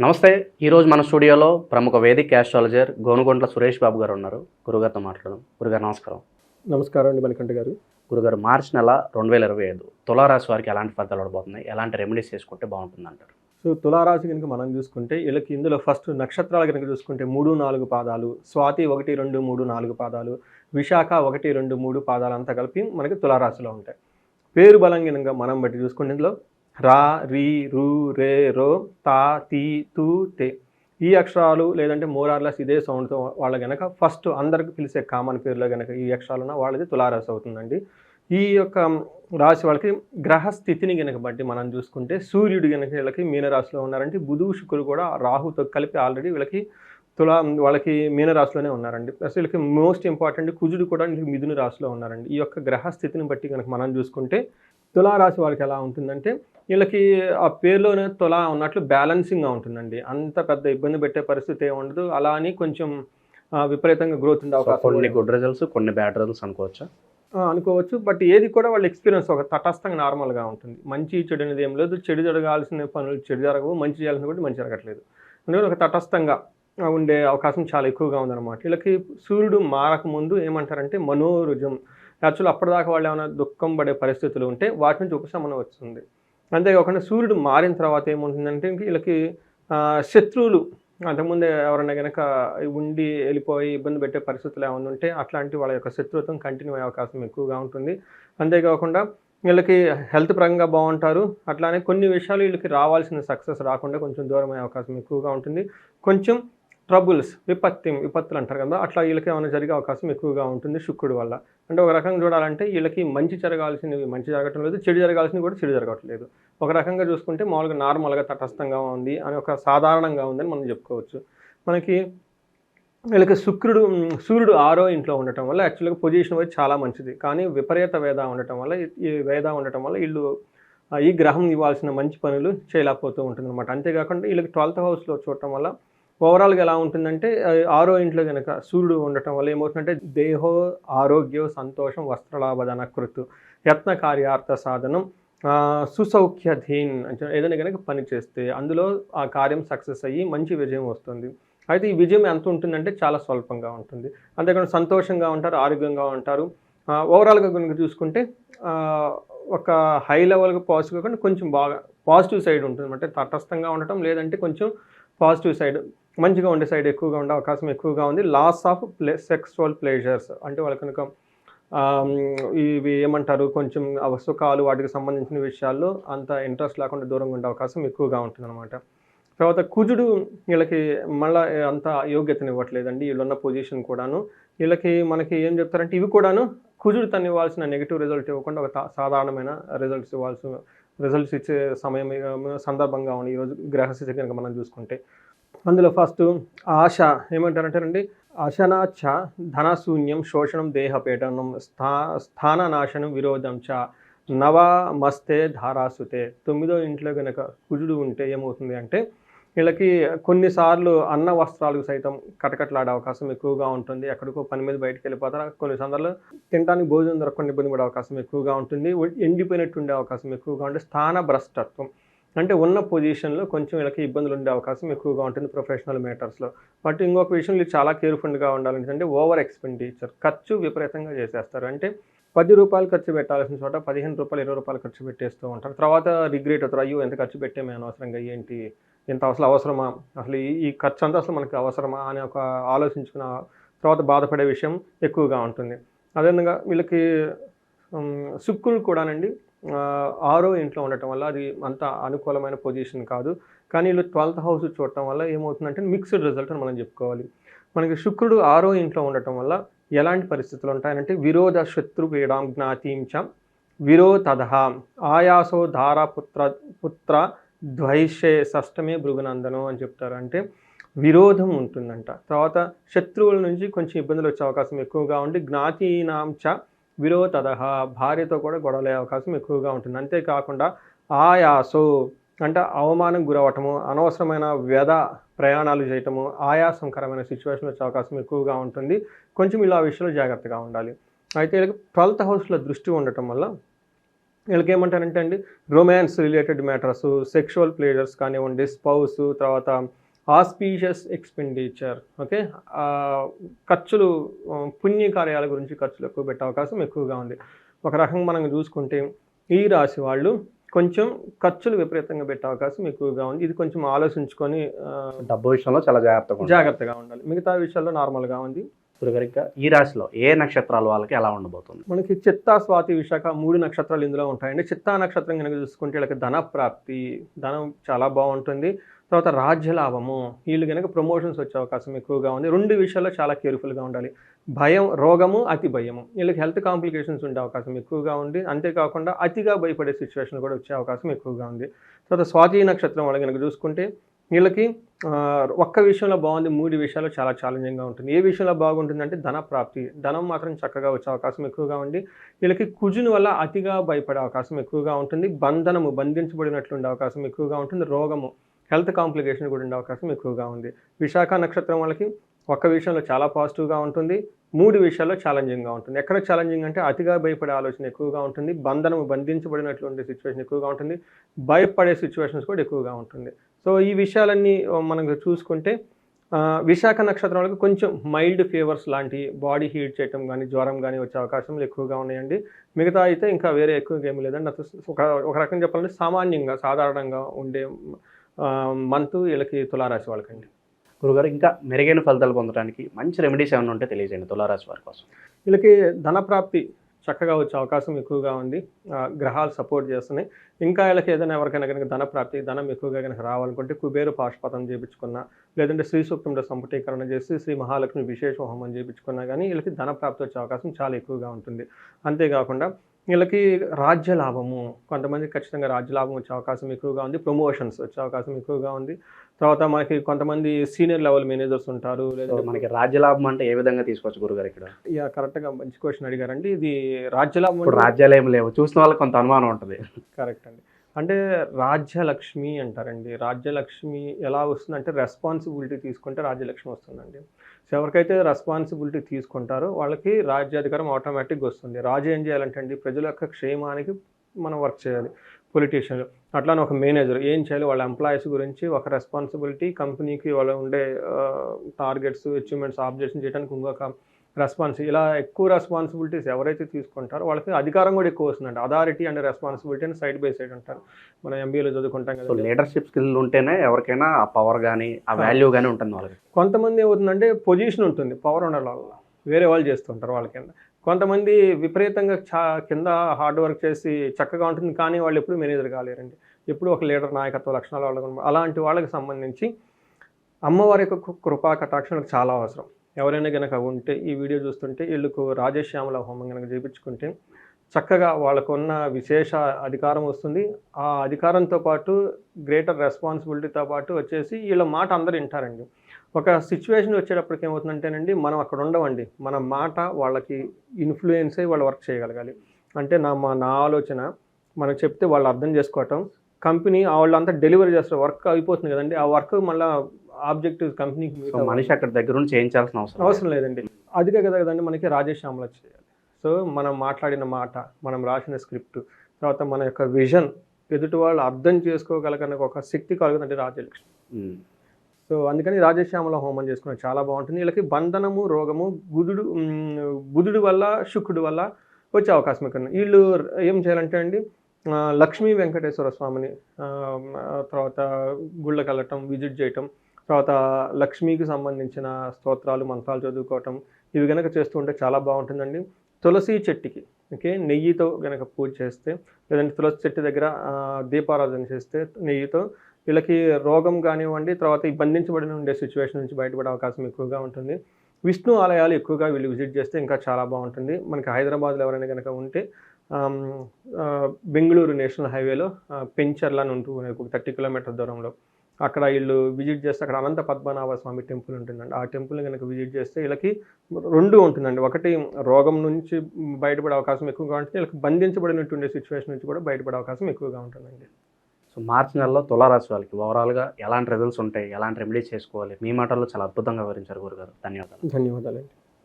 నమస్తే. ఈరోజు మన స్టూడియోలో ప్రముఖ వేదిక్ యాస్ట్రాలజర్ గోనుగొంట్ల సురేష్ బాబు గారు ఉన్నారు. గురుగారితో మాట్లాడదాం. గురుగారు నమస్కారం. నమస్కారం అండి మణికంఠ గారు. గురుగారు, మార్చి నెల 2025 తులారాశి వారికి ఎలాంటి ఫలితాలు పడబోతున్నాయి? ఎలాంటి రెమెడీస్ చేసుకుంటే బాగుంటుంది అంటారు? సో తులారాశి కనుక మనం చూసుకుంటే వీళ్ళకి ఇందులో ఫస్ట్ నక్షత్రాలు కనుక చూసుకుంటే 3, 4 పాదాలు, స్వాతి 1, 2, 3, 4 పాదాలు, విశాఖ 1, 2, 3 పాదాలు అంతా కలిపి మనకి తులారాశిలో ఉంటాయి. పేరు బలం కనుక మనం బట్టి చూసుకుంటే ఇందులో రా, రీ, రు, రే, రో, తా, తీ, తూ, తే ఈ అక్షరాలు లేదంటే మోరార్లెస్ ఇదే సౌండ్తో వాళ్ళ కనుక ఫస్ట్ అందరికి పిలిచే కామన్ పేరులో కనుక ఈ అక్షరాలు ఉన్న వాళ్ళది తులారాశి అవుతుందండి. ఈ యొక్క రాశి వాళ్ళకి గ్రహస్థితిని కనుక బట్టి మనం చూసుకుంటే సూర్యుడు కనుక వీళ్ళకి మీనరాశిలో ఉన్నారంటే బుధు శుక్రుడు కూడా రాహుతో కలిపి ఆల్రెడీ వీళ్ళకి వాళ్ళకి మీనరాశిలోనే ఉన్నారండి. ప్లస్ వీళ్ళకి మోస్ట్ ఇంపార్టెంట్ కుజుడు కూడా మిథున రాశిలో ఉన్నారండి. ఈ యొక్క గ్రహస్థితిని బట్టి కనుక మనం చూసుకుంటే తులారాశి వాళ్ళకి ఎలా ఉంటుందంటే వీళ్ళకి ఆ పేరులోనే తులా ఉన్నట్లు బ్యాలెన్సింగ్గా ఉంటుందండి. అంత పెద్ద ఇబ్బంది పెట్టే పరిస్థితి ఏమి ఉండదు. అలా అని కొంచెం విపరీతంగా గ్రోత్ ఉండే అవకాశం, కొన్ని గుడ్ రిజల్ట్స్, కొన్ని బ్యాడ్ రిజల్ట్స్ అనుకోవచ్చు. బట్ ఏది కూడా వాళ్ళ ఎక్స్పీరియన్స్ ఒక తటస్థంగా నార్మల్గా ఉంటుంది. మంచి చెడు అనేది ఏం లేదు. చెడు జరగాల్సిన పనులు చెడు జరగవు, మంచి చేయాల్సిన కూడా మంచి జరగట్లేదు. అందుకని ఒక తటస్థంగా ఉండే అవకాశం చాలా ఎక్కువగా ఉందన్నమాట. వీళ్ళకి సూర్యుడు మారకముందు ఏమంటారంటే మనోరుజం. యాక్చువల్ అప్పటిదాకా వాళ్ళు ఏమైనా దుఃఖం పడే పరిస్థితులు ఉంటే వాటి నుంచి ఉపశమనం వస్తుంది. అంతేకాకుండా సూర్యుడు మారిన తర్వాత ఏముంటుందంటే వీళ్ళకి శత్రువులు అంతకుముందే ఎవరైనా కనుక ఉండి వెళ్ళిపోయి ఇబ్బంది పెట్టే పరిస్థితులు ఏమైనా ఉంటే అట్లాంటి వాళ్ళ యొక్క శత్రుత్వం కంటిన్యూ అయ్యే అవకాశం ఎక్కువగా ఉంటుంది. అంతేకాకుండా వీళ్ళకి హెల్త్ పరంగా బాగుంటారు. అట్లానే కొన్ని విషయాలు వీళ్ళకి రావాల్సిన సక్సెస్ రాకుండా కొంచెం దూరం అయ్యే అవకాశం ఎక్కువగా ఉంటుంది. కొంచెం ట్రబుల్స్, విపత్తులు అంటారు కదా, అట్లా వీళ్ళకి ఏమైనా జరిగే అవకాశం ఎక్కువగా ఉంటుంది శుక్రుడు వల్ల. అంటే ఒక రకంగా చూడాలంటే వీళ్ళకి మంచి జరగాల్సినవి మంచి జరగటం లేదు, చెడు జరగాల్సినవి కూడా చెడు జరగట్లేదు. ఒక రకంగా చూసుకుంటే మామూలుగా నార్మల్గా తటస్థంగా ఉంది అని ఒక సాధారణంగా ఉందని మనం చెప్పుకోవచ్చు. మనకి వీళ్ళకి సూర్యుడు 6వ ఇంట్లో ఉండటం వల్ల యాక్చువల్గా పొజిషన్ అయితే చాలా మంచిది. కానీ విపరీత వేద ఉండటం వల్ల వీళ్ళు ఈ గ్రహం ఇవ్వాల్సిన మంచి పనులు చేయలేకపోతూ ఉంటుంది అనమాట. అంతేకాకుండా వీళ్ళకి 12th హౌస్లో చూడటం వల్ల ఓవరాల్గా ఎలా ఉంటుందంటే 6వ ఇంట్లో కనుక సూర్యుడు ఉండటం వల్ల ఏమవుతుందంటే దేహో ఆరోగ్యం సంతోషం వస్త్రలాభధన కృతు యత్న కార్యార్థ సాధనం సుసౌఖ్యధీన్ అంటే ఏదైనా కనుక పని చేస్తే అందులో ఆ కార్యం సక్సెస్ అయ్యి మంచి విజయం వస్తుంది. అయితే ఈ విజయం ఎంత ఉంటుందంటే చాలా స్వల్పంగా ఉంటుంది. అంతేకాకుండా సంతోషంగా ఉంటారు, ఆరోగ్యంగా ఉంటారు. ఓవరాల్గా కనుక చూసుకుంటే ఒక హై లెవెల్గా పాజిటివ్ కాకుండా కొంచెం బాగా పాజిటివ్ సైడ్ ఉంటుంది. అంటే తటస్థంగా ఉండటం లేదంటే కొంచెం పాజిటివ్ సైడ్ మంచిగా ఉండే సైడ్ ఎక్కువగా ఉండే అవకాశం ఎక్కువగా ఉంది. లాస్ ఆఫ్ సెక్సువల్ ప్లెజర్స్ అంటే వాళ్ళు కనుక ఇవి ఏమంటారు కొంచెం సుఖాలు వాటికి సంబంధించిన విషయాల్లో అంత ఇంట్రెస్ట్ లేకుండా దూరంగా ఉండే అవకాశం ఎక్కువగా ఉంటుంది అనమాట. తర్వాత కుజుడు వీళ్ళకి మళ్ళీ అంత యోగ్యతనివ్వట్లేదండి. వీళ్ళున్న పొజిషన్ కూడాను వీళ్ళకి మనకి ఏం చెప్తారంటే ఇవి కూడాను కుజుడు తను ఇవ్వాల్సిన నెగిటివ్ రిజల్ట్ ఇవ్వకుండా ఒక సాధారణమైన రిజల్ట్స్ ఇచ్చే సందర్భంగా ఉంది ఈరోజు గ్రహస్థితి కనుక మనం చూసుకుంటే. అందులో ఫస్ట్ ఆశ ఏమంటారంటారండి, అశనాచ ధనశూన్యం శోషణం దేహపీడనం స్థాననాశనం విరోధం చ నవమస్తే ధారాసుతే. 9వ ఇంట్లో కనుక కుజుడు ఉంటే ఏమవుతుంది అంటే వీళ్ళకి కొన్నిసార్లు అన్న వస్త్రాలకు సైతం కటకట్లాడే అవకాశం ఎక్కువగా ఉంటుంది. ఎక్కడికో పని మీద బయటకు వెళ్ళిపోతారు. కొన్ని సందర్భాలు తినడానికి భోజనం దొరకకుండా ఇబ్బంది పడే అవకాశం ఎక్కువగా ఉంటుంది. ఎండిపోయినట్టు ఉండే అవకాశం ఎక్కువగా ఉంటుంది. స్థాన భ్రష్టత్వం అంటే ఉన్న పొజిషన్లో కొంచెం వీళ్ళకి ఇబ్బందులు ఉండే అవకాశం ఎక్కువగా ఉంటుంది ప్రొఫెషనల్ మ్యాటర్స్లో. బట్ ఇంకొక విషయం వీళ్ళు చాలా కేర్ఫుల్గా ఉండాలంటే ఓవర్ ఎక్స్పెండిచర్, ఖర్చు విపరీతంగా చేసేస్తారు. అంటే ₹10 ఖర్చు పెట్టాల్సిన చోట ₹15, ₹20 ఖర్చు పెట్టేస్తూ ఉంటారు. తర్వాత రిగ్రెట్ అవుతారు, అయ్యో ఎంత ఖర్చు పెట్టామే అనవసరంగా, ఏంటి ఇంత అసలు అవసరమా, అసలు ఈ ఖర్చు అంతా అసలు మనకి అవసరమా అని ఒక ఆలోచించుకున్న తర్వాత బాధపడే విషయం ఎక్కువగా ఉంటుంది. అదేవిధంగా వీళ్ళకి శుక్రుడు కూడానండి 6వ ఇంట్లో ఉండటం వల్ల అది అంత అనుకూలమైన పొజిషన్ కాదు. కానీ వీళ్ళు 12th హౌస్ చూడటం వల్ల ఏమవుతుందంటే మిక్స్డ్ రిజల్ట్ అని మనం చెప్పుకోవాలి. మనకి శుక్రుడు 6వ ఇంట్లో ఉండటం వల్ల ఎలాంటి పరిస్థితులు ఉంటాయంటే విరోధ శత్రు పీడాం జ్ఞాతీంచ విరోధ ఆయాసో ధారా పుత్ర ద్వైషే షష్టమే భృగునందనం అని చెప్తారు. అంటే విరోధం ఉంటుందంట. తర్వాత శత్రువుల నుంచి కొంచెం ఇబ్బందులు వచ్చే అవకాశం ఎక్కువగా ఉండి జ్ఞాతీనాంచ విరోధ భార్యతో కూడా గొడవలే అవకాశం ఎక్కువగా ఉంటుంది. అంతేకాకుండా ఆయాసో అంటే అవమానం గురవటము, అనవసరమైన వ్యధ ప్రయాణాలు చేయటము, ఆయాసంకరమైన సిచ్యువేషన్ వచ్చే అవకాశం ఎక్కువగా ఉంటుంది. కొంచెం ఇలా విషయంలో జాగ్రత్తగా ఉండాలి. అయితే 12th హౌస్లో దృష్టి ఉండటం వల్ల వీళ్ళకి ఏమంటారంటే అండి, romance related matters, sexual pleasures కానివ్వండి, స్పౌస్, తర్వాత ఆస్పీషియస్ ఎక్స్పెండిచర్, ఓకే, ఖర్చులు, పుణ్య కార్యాల గురించి ఖర్చులు ఎక్కువ పెట్టే అవకాశం ఎక్కువగా ఉంది. ఒక రకంగా మనం చూసుకుంటే ఈ రాశి వాళ్ళు కొంచెం ఖర్చులు విపరీతంగా పెట్టే అవకాశం ఎక్కువగా ఉంది. ఇది కొంచెం ఆలోచించుకొని డబ్బు విషయంలో చాలా జాగ్రత్తగా ఉండాలి. మిగతా విషయాల్లో నార్మల్గా ఉంది. గురుగారు, ఇంకా ఈ రాశిలో ఏ నక్షత్రాల వాళ్ళకి ఎలా ఉండబోతుంది? మనకి చిత్తా, స్వాతి, విశాఖ 3 నక్షత్రాలు ఇందులో ఉంటాయండి. చిత్తా నక్షత్రం కనుక చూసుకుంటే వీళ్ళకి ధన ప్రాప్తి, ధనం చాలా బాగుంటుంది. తర్వాత రాజ్య లాభము, వీళ్ళు కనుక ప్రమోషన్స్ వచ్చే అవకాశం ఎక్కువగా ఉంది. 2 విషయాల్లో చాలా కేర్ఫుల్గా ఉండాలి. భయం, రోగము, అతి భయము, వీళ్ళకి హెల్త్ కాంప్లికేషన్స్ ఉండే అవకాశం ఎక్కువగా ఉంది. అంతేకాకుండా అతిగా భయపడే సిచ్యువేషన్ కూడా వచ్చే అవకాశం ఎక్కువగా ఉంది. తర్వాత స్వాతి నక్షత్రం వాళ్ళు కనుక చూసుకుంటే వీళ్ళకి ఒక్క విషయంలో బాగుంది, 3 విషయాల్లో చాలా ఛాలెంజింగ్గా ఉంటుంది. ఏ విషయంలో బాగుంటుందంటే ధన ప్రాప్తి, ధనం మాత్రం చక్కగా వచ్చే అవకాశం ఎక్కువగా ఉంది. వీళ్ళకి కుజుని వల్ల అతిగా భయపడే అవకాశం ఎక్కువగా ఉంటుంది. బంధనము, బంధించబడినట్లు ఉండే అవకాశం ఎక్కువగా ఉంటుంది. రోగము, హెల్త్ కాంప్లికేషన్ కూడా ఉండే అవకాశం ఎక్కువగా ఉంది. విశాఖ నక్షత్రం వాళ్ళకి ఒక్క విషయంలో చాలా పాజిటివ్గా ఉంటుంది, 3 విషయాల్లో ఛాలెంజింగ్గా ఉంటుంది. ఎక్కడ ఛాలెంజింగ్ అంటే అతిగా భయపడే ఆలోచన ఎక్కువగా ఉంటుంది, బంధనము, బంధించబడినట్లు ఉండే సిచ్యువేషన్ ఎక్కువగా ఉంటుంది, భయపడే సిచ్యువేషన్స్ కూడా ఎక్కువగా ఉంటుంది. సో ఈ విషయాలన్నీ మనం చూసుకుంటే విశాఖ నక్షత్రం వాళ్ళకి కొంచెం మైల్డ్ ఫీవర్స్ లాంటి, బాడీ హీట్ చేయటం కానీ, జ్వరం కానీ వచ్చే అవకాశాలు ఎక్కువగా ఉన్నాయండి. మిగతా అయితే ఇంకా వేరే ఎక్కువగా ఏమి లేదండి. ఒక రకంగా చెప్పాలంటే సామాన్యంగా, సాధారణంగా ఉండే మంత్ వీళ్ళకి తులారాశి వాళ్ళకండి. గురుగారు, ఇంకా మెరుగైన ఫలితాలు పొందడానికి మంచి రెమెడీస్ ఏమైనా ఉంటే తెలియజేయండి తులారాశి వారి కోసం. వీళ్ళకి ధన ప్రాప్తి చక్కగా వచ్చే అవకాశం ఎక్కువగా ఉంది. గ్రహాలు సపోర్ట్ చేస్తున్నాయి. ఇంకా వీళ్ళకి ఏదైనా ఎవరికైనా కనుక ధన ప్రాప్తి, ధనం ఎక్కువగా కనుక రావాలనుకుంటే కుబేరు పాశుపతం చేయించుకున్నా, లేదంటే శ్రీ సూక్తంలో సంపుటీకరణ చేసి శ్రీ మహాలక్ష్మి విశేష హోమం చేయించుకున్నా కానీ వీళ్ళకి ధన ప్రాప్తి వచ్చే అవకాశం చాలా ఎక్కువగా ఉంటుంది. అంతేకాకుండా వీళ్ళకి రాజ్య లాభము, కొంతమంది ఖచ్చితంగా రాజ్య లాభం వచ్చే అవకాశం ఎక్కువగా ఉంది. ప్రమోషన్స్ వచ్చే అవకాశం ఎక్కువగా ఉంది. తర్వాత మనకి కొంతమంది సీనియర్ లెవెల్ మేనేజర్స్ ఉంటారు. లేదా మనకి రాజ్య లాభం అంటే ఏ విధంగా తీసుకోవచ్చు గురుగారు ఇక్కడ? కరెక్ట్గా మంచి క్వశ్చన్ అడిగారండి. ఇది రాజ్య లాభం, రాజ్యాలు ఏమి లేవు, చూసిన వాళ్ళకి కొంత అనుమానం ఉంటుంది. కరెక్ట్ అండి. అంటే రాజ్యలక్ష్మి అంటారండి. రాజ్యలక్ష్మి ఎలా వస్తుందంటే రెస్పాన్సిబిలిటీ తీసుకుంటే రాజ్యలక్ష్మి వస్తుందండి. సో ఎవరికైతే రెస్పాన్సిబిలిటీ తీసుకుంటారో వాళ్ళకి రాజ్యాధికారం ఆటోమేటిక్గా వస్తుంది. రాజు ఏం చేయాలంటే అండి, ప్రజల యొక్క క్షేమానికి మనం వర్క్ చేయాలి. పొలిటీషియన్లు అట్లానే ఒక మేనేజర్ ఏం చేయాలి, వాళ్ళ ఎంప్లాయీస్ గురించి ఒక రెస్పాన్సిబిలిటీ, కంపెనీకి వాళ్ళ ఉండే టార్గెట్స్, అచీవ్మెంట్స్, ఆబ్జెక్షన్ చేయడానికి ఇంకొక ఇలా ఎక్కువ రెస్పాన్సిబిలిటీస్ ఎవరైతే తీసుకుంటారో వాళ్ళకి అధికారం కూడా ఎక్కువ వస్తుందండి. అథారిటీ అండ్ రెస్పాన్సిబిలిటీ అని సైడ్ బై సైడ్ అంటారు. మనం ఎంబీఏలో చదువుకుంటాం కదా. లీడర్షిప్ స్కిల్ ఉంటేనే ఎవరికైనా ఆ పవర్ కానీ, ఆ వాల్యూ కానీ ఉంటుంది వాళ్ళకి. కొంతమంది ఏమవుతుందంటే పొజిషన్ ఉంటుంది, పవర్ ఉండాలి, వేరే వాళ్ళు చేస్తుంటారు వాళ్ళ కింద. కొంతమంది విపరీతంగా కింద హార్డ్ వర్క్ చేసి చక్కగా ఉంటుంది, కానీ వాళ్ళు ఎప్పుడు మేనేజర్ కాలేరండి. ఎప్పుడు ఒక లీడర్ నాయకత్వ లక్షణాలు వాళ్ళకు. అలాంటి వాళ్ళకి సంబంధించి అమ్మవారి యొక్క కృపా కటాక్షణకు చాలా అవసరం. ఎవరైనా కనుక ఉంటే ఈ వీడియో చూస్తుంటే వీళ్ళకు రాజశ్యామల హోమం కనుక చేయించుకుంటే చక్కగా వాళ్ళకున్న విశేష అధికారం వస్తుంది. ఆ అధికారంతో పాటు గ్రేటర్ రెస్పాన్సిబిలిటీతో పాటు వచ్చేసి వీళ్ళ మాట అందరూ వింటారండి. ఒక సిచ్యువేషన్ వచ్చేటప్పటికి ఏమవుతుందంటేనండి, మనం అక్కడ ఉండవండి, మన మాట వాళ్ళకి ఇన్ఫ్లుయెన్స్ అయ్యి వాళ్ళు వర్క్ చేయగలగాలి. అంటే నా ఆలోచన మనం చెప్తే వాళ్ళు అర్థం చేసుకోవటం, కంపెనీ వాళ్ళంతా డెలివరీ చేస్తారు, వర్క్ అయిపోతుంది కదండి, ఆ వర్క్ మళ్ళీ ఆబ్జెక్టివ్స్ కంపెనీకి మనిషి అక్కడ దగ్గర నుంచి చేయించాల్సిన అవసరం లేదండి. అదిగే కదండి మనకి రాజశ్యామల చేయాలి. సో మనం మాట్లాడిన మాట, మనం రాసిన స్క్రిప్ట్, తర్వాత మన యొక్క విజన్ ఎదుటి వాళ్ళు అర్థం చేసుకోగలగన ఒక శక్తి కలుగుతుందంటే రాజ్యలక్ష్మి. సో అందుకని రాజశ్యామల హోమం చేసుకున్నది చాలా బాగుంటుంది. వీళ్ళకి బంధనము, రోగము, బుధుడు వల్ల, శుక్రుడు వల్ల వచ్చే అవకాశం ఎక్కువ. వీళ్ళు ఏం చేయాలంటే అండి, లక్ష్మీ వెంకటేశ్వర స్వామిని తర్వాత గుళ్ళకి వెళ్ళటం, విజిట్ చేయటం, తర్వాత లక్ష్మీకి సంబంధించిన స్తోత్రాలు, మంత్రాలు చదువుకోవటం, ఇవి కనుక చేస్తూ ఉంటే చాలా బాగుంటుందండి. తులసి చెట్టుకి నెయ్యితో కనుక పూజ చేస్తే, లేదంటే తులసి చెట్టు దగ్గర దీపారాధన చేస్తే నెయ్యితో, వీళ్ళకి రోగం కానివ్వండి, తర్వాత ఈ బంధించబడిన ఉండే సిచ్యువేషన్ నుంచి బయటపడే అవకాశం ఎక్కువగా ఉంటుంది. విష్ణు ఆలయాలు ఎక్కువగా వీళ్ళు విజిట్ చేస్తే ఇంకా చాలా బాగుంటుంది. మనకి హైదరాబాద్లో ఎవరైనా కనుక ఉంటే బెంగళూరు నేషనల్ హైవేలో పెంచర్ల అని ఉంటుంది, ఒక 30 కిలోమీటర్ దూరంలో. అక్కడ వీళ్ళు విజిట్ చేస్తే అక్కడ అనంత పద్మనాభ స్వామి టెంపుల్ ఉంటుందండి. ఆ టెంపుల్ని కనుక విజిట్ చేస్తే వీళ్ళకి 2 ఉంటుందండి. ఒకటి రోగం నుంచి బయటపడే అవకాశం ఎక్కువగా ఉంటుంది, వీళ్ళకి బంధించబడినటువంటి సిచ్యువేషన్ నుంచి కూడా బయటపడే అవకాశం ఎక్కువగా ఉంటుందండి. సో మార్చి నెలలో తులారాశి వాళ్ళకి ఓవరాల్గా ఎలాంటి రిజల్ట్స్ ఉంటాయి, ఎలాంటి రెమెడీస్ చేసుకోవాలి, మీ మాటల్లో చాలా అద్భుతంగా వివరించారు గురుగారు. ధన్యవాదాలు. ధన్యవాదాలండి.